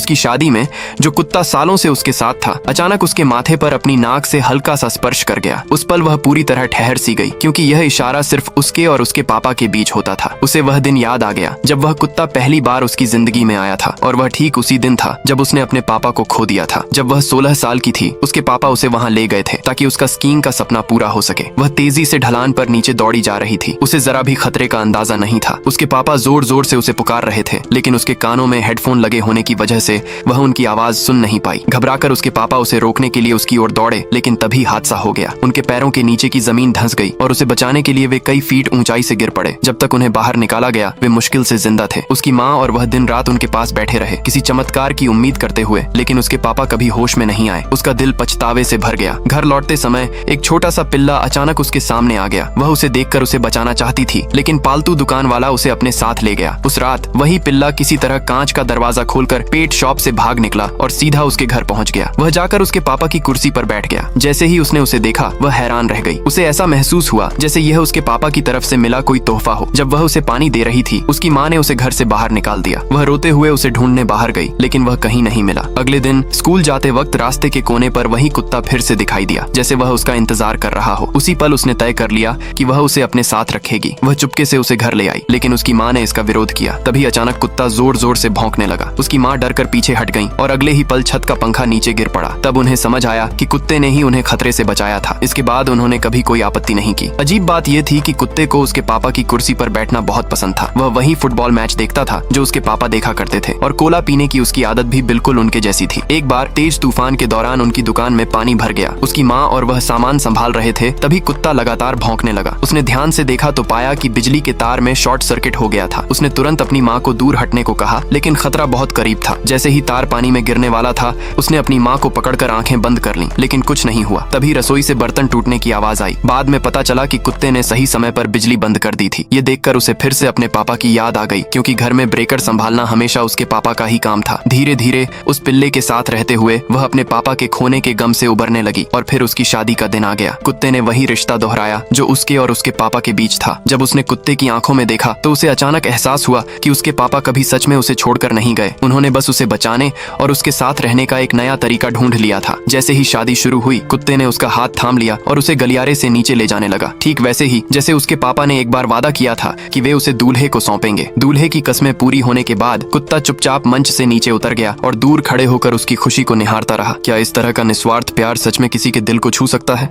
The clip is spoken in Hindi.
उसकी शादी में जो कुत्ता सालों से उसके साथ था, अचानक उसके माथे पर अपनी नाक से हल्का सा स्पर्श कर गया। उस पल वह पूरी तरह ठहर सी गई, क्योंकि यह इशारा सिर्फ उसके और उसके पापा के बीच होता था। उसे वह दिन याद आ गया जब वह कुत्ता पहली बार उसकी जिंदगी में आया था, और वह ठीक उसी दिन था जब उसने अपने पापा को खो दिया था। जब वह 16 साल की थी, उसके पापा उसे वहां ले गए थे ताकि उसका स्कीइंग का सपना पूरा हो सके। वह तेजी से ढलान पर नीचे दौड़ी जा रही थी। उसे जरा भी खतरे का अंदाजा नहीं था। उसके पापा जोर जोर से उसे पुकार रहे थे, लेकिन उसके कानों में हेडफोन लगे होने की वजह से वह उनकी आवाज सुन नहीं पाई। घबराकर उसके पापा उसे रोकने के लिए उसकी ओर दौड़े, लेकिन तभी हादसा हो गया। उनके पैरों के नीचे की जमीन धंस गई और उसे बचाने के लिए वे कई फीट ऊंचाई से गिर पड़े। जब तक उन्हें बाहर निकाला गया, वे मुश्किल से जिंदा थे। उसकी माँ और वह दिन रात उनके पास बैठे रहे, किसी चमत्कार की उम्मीद करते हुए, लेकिन उसके पापा कभी होश में नहीं आए। उसका दिल पछतावे से भर गया। घर लौटते समय एक छोटा सा पिल्ला अचानक उसके सामने आ गया। वह उसे देखकर उसे बचाना चाहती थी, लेकिन पालतू दुकान वाला उसे अपने साथ ले गया। उस रात वही पिल्ला किसी तरह कांच का दरवाजा खोलकर पेट शॉप से भाग निकला और सीधा उसके घर पहुंच गया। वह जाकर उसके पापा की कुर्सी पर बैठ गया। जैसे ही उसने उसे देखा, वह हैरान रह गई। उसे ऐसा महसूस हुआ जैसे यह उसके पापा की तरफ से मिला कोई तोहफा हो। जब वह उसे पानी दे रही थी, उसकी माँ ने उसे घर से बाहर निकाल दिया। वह रोते हुए उसे ढूंढने बाहर गई, लेकिन वह कहीं नहीं मिला। अगले दिन स्कूल जाते वक्त रास्ते के कोने पर वही कुत्ता फिर से दिखाई दिया, जैसे वह उसका इंतजार कर रहा हो। उसी पल उसने तय कर लिया कि वह उसे अपने साथ रखेगी। वह चुपके से उसे घर ले आई, लेकिन उसकी माँ ने इसका विरोध किया। तभी अचानक कुत्ता जोर जोर से भौंकने लगा। उसकी माँ डर कर पीछे हट गई और अगले ही पल छत का पंखा नीचे गिर पड़ा। तब उन्हें समझ आया कि कुत्ते ने ही उन्हें खतरे से बचाया था। इसके बाद उन्होंने कभी कोई आपत्ति नहीं की। अजीब बात यह थी कि कुत्ते को उसके पापा की कुर्सी पर बैठना बहुत पसंद था। वह वही फुटबॉल मैच देखता था जो उसके पापा देखा करते थे, और कोला पीने की उसकी आदत भी बिल्कुल उनके जैसी थी। एक बार तेज तूफान के दौरान उनकी दुकान में पानी भर गया। उसकी माँ और वह सामान संभाल रहे थे, तभी कुत्ता लगातार भौंकने लगा। उसने ध्यान से देखा तो पाया कि बिजली के तार में शॉर्ट सर्किट हो गया था। उसने तुरंत अपनी माँ को दूर हटने को कहा, लेकिन खतरा बहुत करीब था। जैसे ही तार पानी में गिरने वाला था, उसने अपनी माँ को पकड़कर आंखें बंद कर लीं, लेकिन कुछ नहीं हुआ। तभी रसोई से बर्तन टूटने की आवाज आई। बाद में पता चला कि कुत्ते ने सही समय पर बिजली बंद कर दी थी। ये देखकर उसे फिर से अपने पापा की याद आ गई, क्योंकि घर में ब्रेकर संभालना हमेशा उसके पापा का ही काम था। धीरे धीरे उस पिल्ले के साथ रहते हुए वह अपने पापा के खोने के गम से उबरने लगी, और फिर उसकी शादी का दिन आ गया। कुत्ते ने वही रिश्ता दोहराया जो उसके और उसके पापा के बीच था। जब उसने कुत्ते की आंखों में देखा तो उसे अचानक एहसास हुआ कि उसके पापा कभी सच में उसे छोड़कर नहीं गए। उन्होंने बस उसे बचाने और उसके साथ रहने का एक नया तरीका ढूंढ लिया था। जैसे ही शादी शुरू हुई, कुत्ते ने उसका हाथ थाम लिया और उसे गलियारे से नीचे ले जाने लगा, ठीक वैसे ही जैसे उसके पापा ने एक बार वादा किया था कि वे उसे दूल्हे को सौंपेंगे। दूल्हे की कस्में पूरी होने के बाद कुत्ता चुपचाप मंच से नीचे उतर गया और दूर खड़े होकर उसकी खुशी को निहारता रहा। क्या इस तरह का निस्वार्थ प्यार सच में किसी के दिल को छू सकता है?